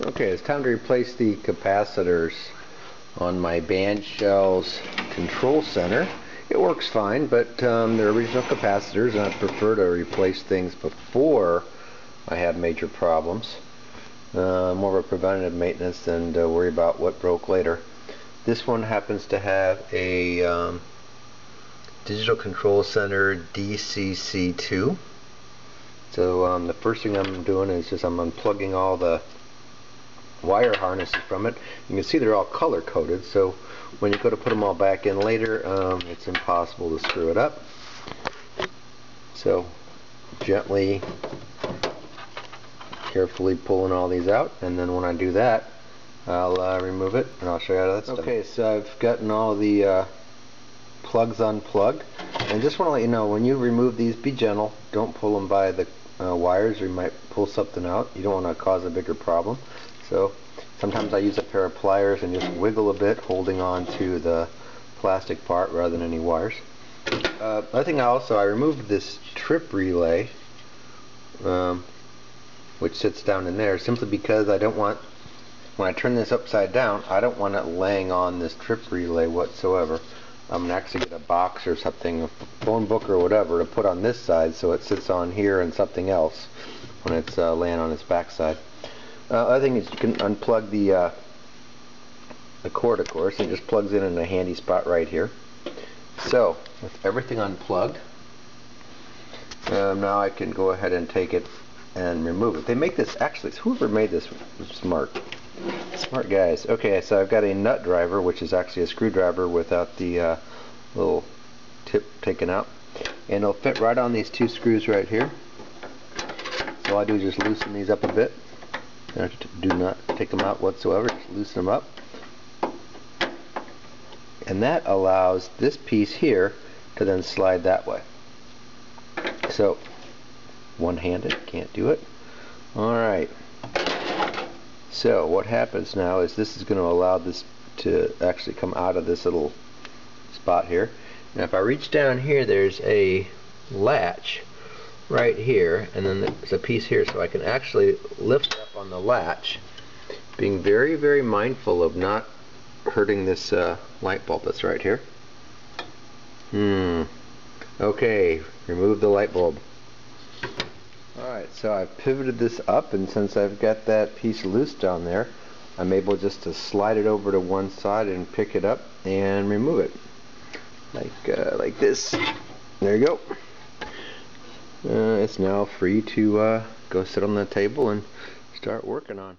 Okay, it's time to replace the capacitors on my Bandshell's control center. It works fine, but they're original capacitors, and I prefer to replace things before I have major problems. More of a preventative maintenance than to worry about what broke later. This one happens to have a digital control center DCC2. So the first thing I'm doing is I'm unplugging all the wire harnesses from it. You can see they're all color coded, so when you go to put them all back in later, it's impossible to screw it up. So gently, carefully pulling all these out, and then when I do that, I'll remove it and I'll show you how that's done. Okay, so I've gotten all the plugs unplugged, and just want to let you know, when you remove these, be gentle. Don't pull them by the wires, or you might pull something out. You don't want to cause a bigger problem. So sometimes I use a pair of pliers and just wiggle a bit, holding on to the plastic part rather than any wires. Other thing, I removed this trip relay, which sits down in there, simply because I don't want, when I turn this upside down, I don't want it laying on this trip relay whatsoever. I'm going to actually get a box or something, a phone book or whatever, to put on this side so it sits on here and something else when it's laying on its back side. Other thing is, you can unplug the cord, of course. It just plugs in a handy spot right here. So, with everything unplugged, now I can go ahead and take it and remove it. They make this, actually, whoever made this was smart. Smart guys. Okay, so I've got a nut driver, which is actually a screwdriver without the little tip taken out. And it'll fit right on these two screws right here. So all I do is just loosen these up a bit. Do not take them out whatsoever, just loosen them up. And that allows this piece here to then slide that way. So, one-handed, can't do it. Alright. So, what happens now is this is going to allow this to actually come out of this little spot here. Now if I reach down here, there's a latch right here, and then there's a piece here, so I can actually lift up on the latch, being very, very mindful of not hurting this light bulb that's right here. Okay, remove the light bulb. Alright, so I've pivoted this up, and since I've got that piece loose down there, I'm able just to slide it over to one side and pick it up and remove it. Like this. There you go. It's now free to go sit on the table and start working on.